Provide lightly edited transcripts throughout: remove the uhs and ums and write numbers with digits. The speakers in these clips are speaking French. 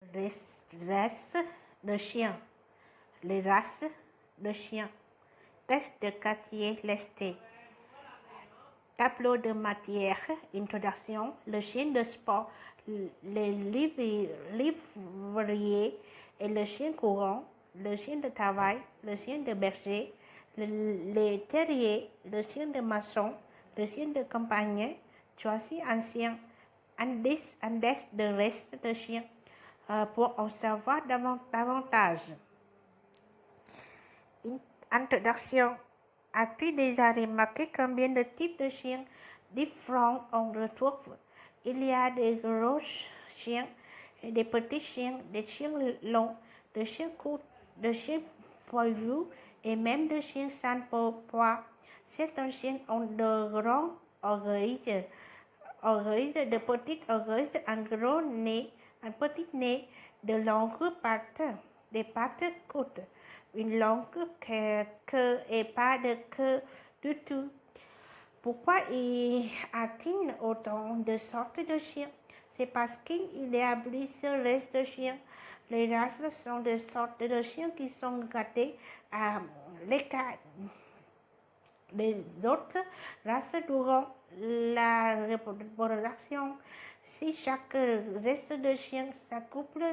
Race de chien. Les races de chiens. Test de Cartier-Lesté. Tableau de matière. Introduction. Le chien de sport. Les livriers et le chien courant. Le chien de travail. Le chien de berger. Les terriers. Le chien de maçon. Le chien de campagne. Choisis ancien. Indice de reste de chien. Pour en savoir davantage. Introduction. As-tu déjà remarqué combien de types de chiens différents on retrouve? Il y a des gros chiens, des petits chiens, des chiens longs, des chiens courts, des chiens poilus et même des chiens sans poids. Certains chiens ont de grands oreilles, de petites oreilles, un gros nez, un petit nez, de longues pattes, des pattes courtes, une longue queue et pas de queue du tout. Pourquoi y a-t-il autant de sortes de chiens? C'est parce qu'il y a plusieurs races de chiens. Les races sont des sortes de chiens qui sont gardées à l'écart des autres races durant la reproduction. Si chaque race de chien s'accouple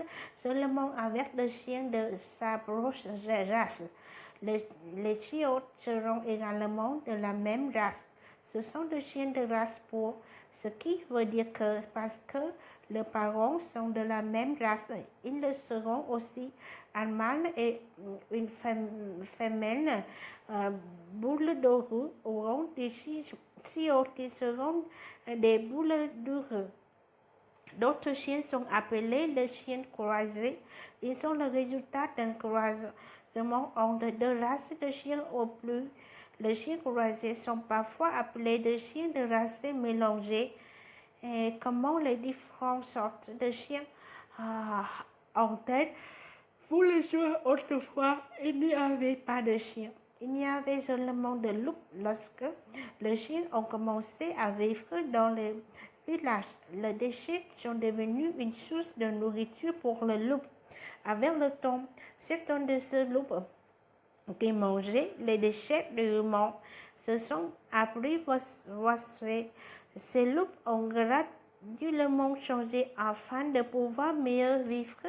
seulement avec des chiens de sa proche race, les chiots seront également de la même race. Ce sont des chiens de race pure, ce qui veut dire que parce que les parents sont de la même race, ils le seront aussi. Un mâle et une femelle boules d'oreilles auront des chiots qui seront des boules d'oreilles. D'autres chiens sont appelés les chiens croisés. Ils sont le résultat d'un croisement entre deux races de chiens au plus. Les chiens croisés sont parfois appelés des chiens de races mélangées. Et comment les différentes sortes de chiens ont-elles fourni autrefois? Il n'y avait pas de chiens. Il y avait seulement des loups lorsque les chiens ont commencé à vivre dans les villages. Les déchets sont devenus une source de nourriture pour les loups. Avec le temps, certains de ces loups qui mangeaient les déchets de humains se sont apprivoisés. Ces loups ont graduellement changé afin de pouvoir mieux vivre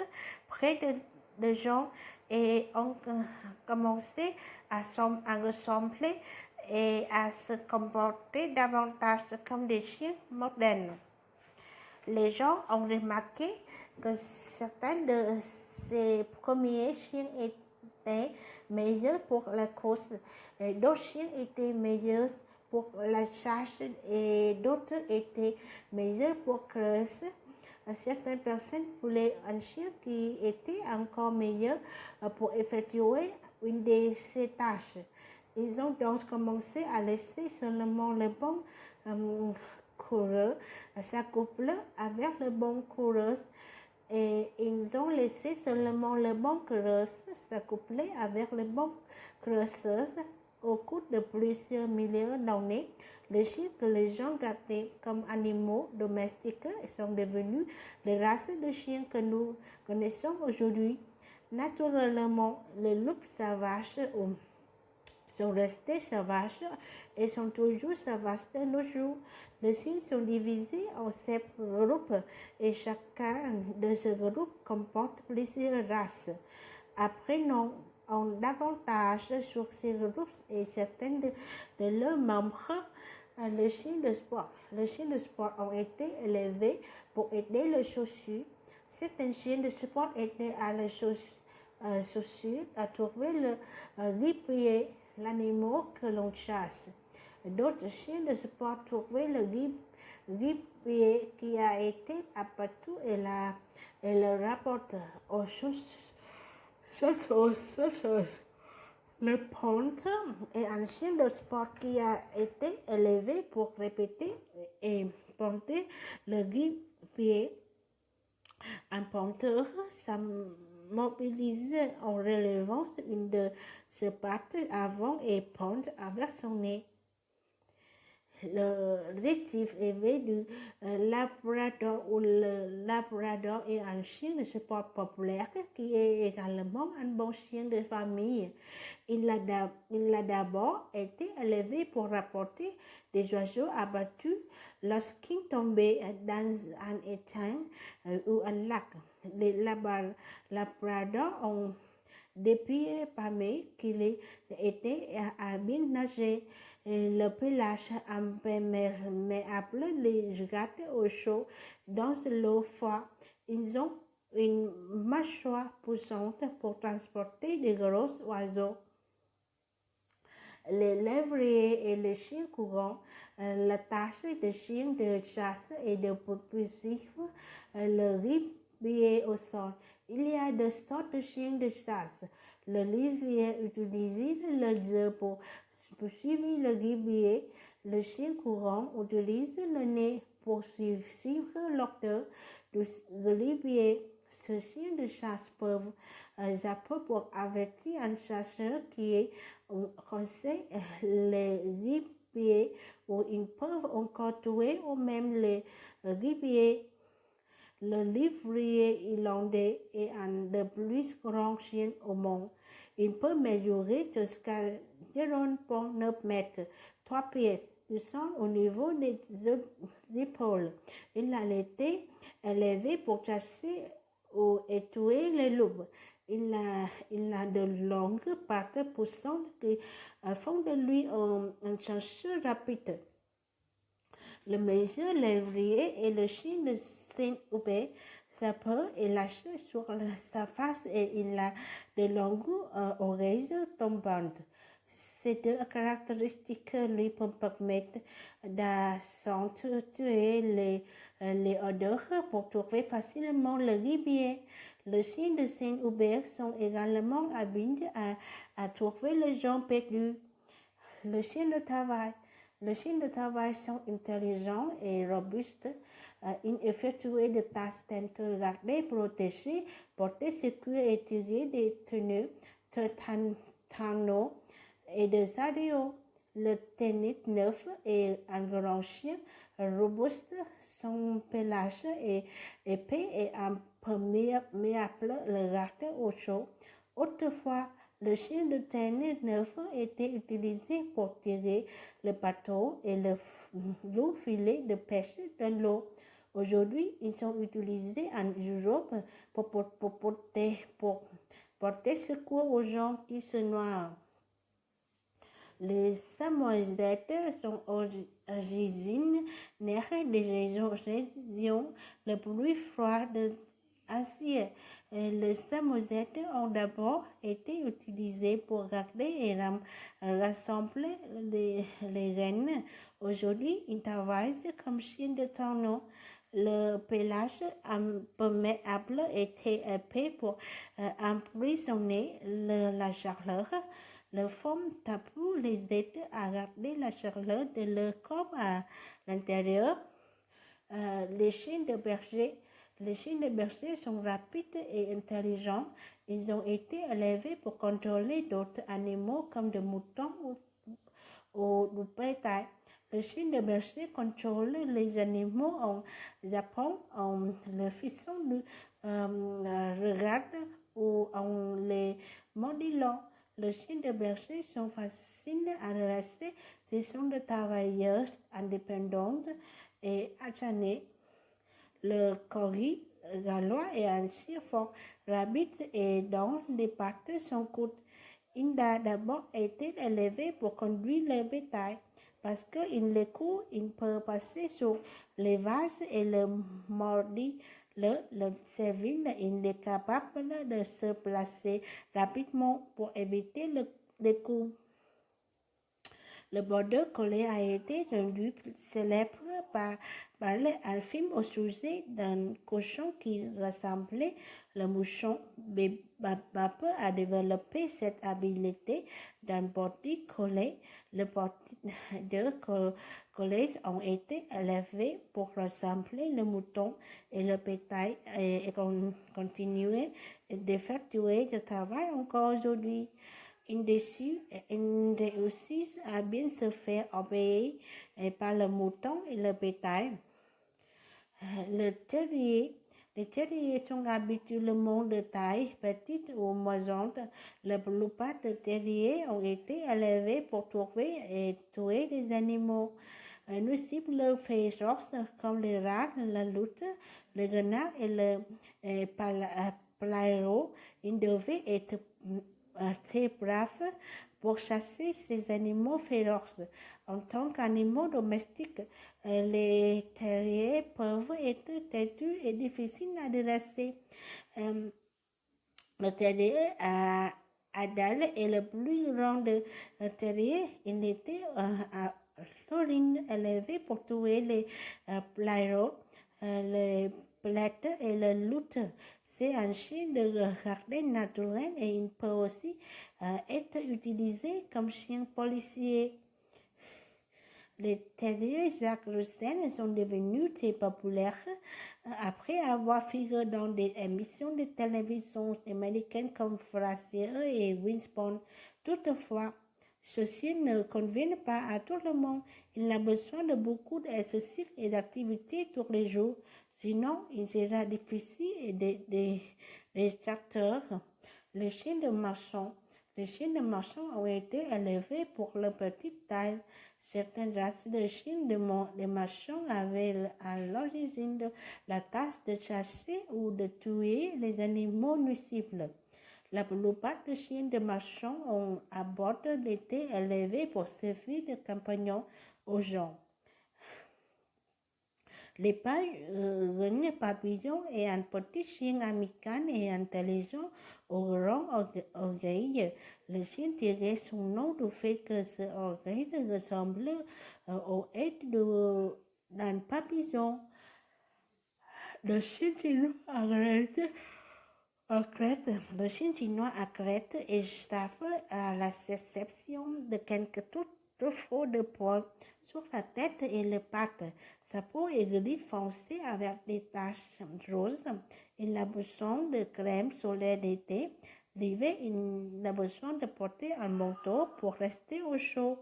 près de gens et ont commencé à ressembler et à se comporter davantage comme des chiens modernes. Les gens ont remarqué que certains de ces premiers chiens étaient meilleurs pour la course, d'autres chiens étaient meilleurs pour la chasse et d'autres étaient meilleurs pour creuser. Certaines personnes voulaient un chien qui était encore meilleur pour effectuer une de ces tâches. Ils ont donc commencé à laisser seulement les bons coureurs s'accoupler avec les bons coureurs et ils ont laissé seulement les bons coureurs s'accoupler avec les bons coureurs. Au cours de plusieurs milliers d'années, les chiens que les gens gardaient comme animaux domestiques sont devenus les races de chiens que nous connaissons aujourd'hui. Naturellement, les loups sauvages sont restés sauvages et sont toujours sauvages de nos jours. Les chiens sont divisés en 7 groupes et chacun de ces groupes comporte plusieurs races. Apprenons davantage sur ces groupes et certains de leurs membres. Les chiens de sport. Les chiens de sport ont été élevés pour aider les chaussures. Certains chiens de sport aidaient à les chaussures à trouver le guipier, l'animal que l'on chasse. D'autres chiens de sport trouvaient le guipier qui a été abattu et le rapportent aux chaussures. Le ponte est un chien de sport qui a été élevé pour répéter et ponter le guipier. Un ponteur s'immobilise en relevant une de ses pattes avant et ponte avec son nez. Le rétif élevé du Labrador ou le Labrador est un chien de sport populaire qui est également un bon chien de famille. Il a d'abord été élevé pour rapporter des oiseaux abattus lorsqu'ils tombaient dans un étang ou un lac. Les Labradors ont depuis parmi qu'il était à bien nager. Le pelage imperméable les garde au chaud dans l'eau froide. Ils ont une mâchoire poussante pour transporter de gros oiseaux. Les lévriers et les chiens courants, la tâche des chiens de chasse et de poursuivre le gibier au sol. Il y a deux sortes de chiens de chasse. Le lévrier utilise le jeu pour poursuivre le gibier. Le chien courant utilise le nez pour suivre l'auteur du gibier. Ce chien de chasse peuvent zapper pour avertir un chasseur qui est coincé les gibiers ou ils peuvent encore tuer ou même les gibiers. Le lévrier irlandais est un des plus grands chiens au monde. Il peut mesurer jusqu'à 0,9 mètres, 3 pieds de sang au niveau des épaules. Il a été élevé pour chasser et tuer les loups. Il a de longues pattes poussantes qui font de lui un chasseur rapide. Le monsieur lévrier et le chien de Saint-Hubert s'approche et lâche sur sa face et il a de longues oreilles tombantes. Ces deux caractéristiques lui permettent d'accentuer les odeurs pour trouver facilement le gibier. Les chiens de Saint-Hubert sont également habiles à trouver les gens perdus. Le chien de travail. Les chiens de travail sont intelligents et robustes. Ils effectuent des tâches telles que garder, protéger, porter secours et tirer des tenues, tonneaux et des adiots. Le tennis neuf est un grand chien robuste. Son pelage est épais et imperméable le garde au chaud. Autrefois, le chien de tennis neuf était utilisé pour tirer le bateau et le lourd filet de pêche dans l'eau. Aujourd'hui, ils sont utilisés en Europe pour porter secours aux gens qui se noient. Les Samoyèdes sont originaires des régions les plus froides d'Asie. Les Samoyèdes ont d'abord été utilisés pour garder et rassembler les rennes. Aujourd'hui, ils travaillent comme chiens de tonneau. Le pelage imperméable était épais pour emprisonner la chaleur. Le foam tabou les aide à garder la chaleur de leur corps à l'intérieur. Les chiens de berger sont rapides et intelligents. Ils ont été élevés pour contrôler d'autres animaux comme des moutons ou du bétail. Les chiens de berger contrôlent les animaux en Japon, en les faisant regarder ou en les modulant. Les chiens de berger sont faciles à dresser. Ce sont des travailleurs indépendants et acharnés. Le corgi gallois est un chien fort, rapide et dont les pattes sont courtes. Il a d'abord été élevé pour conduire le bétail. Parce qu'il est court, il peut passer sur les vases et le mordre. Le cerveau, il est capable de se placer rapidement pour éviter les coups. Le border collie a été rendu célèbre par un film au sujet d'un cochon qui ressemblait le mouchon. Bape a développé cette habileté d'un border collie. Les border collies ont été élevés pour ressembler le mouton et le bétail et continuer d'effectuer ce travail encore aujourd'hui. Ils réussissent à bien se faire obéir par le mouton et le bétail. Les terriers sont habituellement de taille petite ou moisante. La plupart des terriers ont été élevés pour trouver et tuer des animaux nuisibles féroces comme les rats, la loutre, le renard et le palairo. Ils devaient être très braves pour chasser ces animaux féroces. En tant qu'animaux domestiques, les terriers peuvent être têtus et difficiles à dresser. Le terrier à dalle est le plus grand des terriers. Il était à l'origine élevé pour tuer les blaireaux, les blettes et les loutres. C'est un chien de jardin naturel et il peut aussi être utilisé comme chien policier. Les terriers Jack Russell sont devenus très populaires après avoir figuré dans des émissions de télévision américaines comme Frasier et Winston. Toutefois, ceci ne convient pas à tout le monde. Il a besoin de beaucoup d'exercice et d'activités tous les jours. Sinon, il sera difficile des tracteurs. Les chiens de marchand. Les chiens de marchand ont été élevés pour leur petite taille. Certaines races de chiens de marchand avaient à l'origine la tâche de chasser ou de tuer les animaux nuisibles. La plupart des chiens de marchand ont à bord été élevés pour servir de compagnons aux gens. Les rennes papillons est un petit chien amical et intelligent au grand orgueil. Le chien tirait son nom du fait que ce orgueil ressemble au aile d'un papillon. Le chien chinois Le chien chinois à crête est staffé à la l'exception de quelques touffes de poils sur la tête et les pattes. Sa peau est gris foncé avec des taches roses. Il a besoin de crème solaire d'été. L'hiver, il a besoin de porter un manteau pour rester au chaud.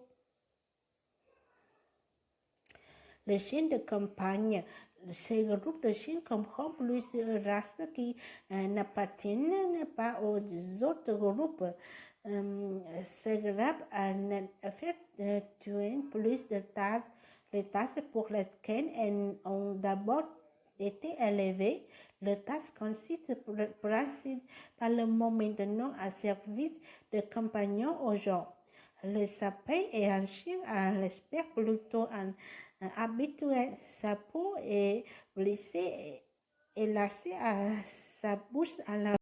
Les chiens de campagne. Ces groupes de chiens comprennent plusieurs races qui n'appartiennent pas aux autres groupes. Ces groupes effectuent plus de tâches. Les tâches pour lesquelles elles ont d'abord été élevées. Les tâches consistent principalement maintenant à servir de compagnons aux gens. Le sapin est un chien à l'aspect plutôt habituel. Sa peau est blessée et lacée à sa bouche à la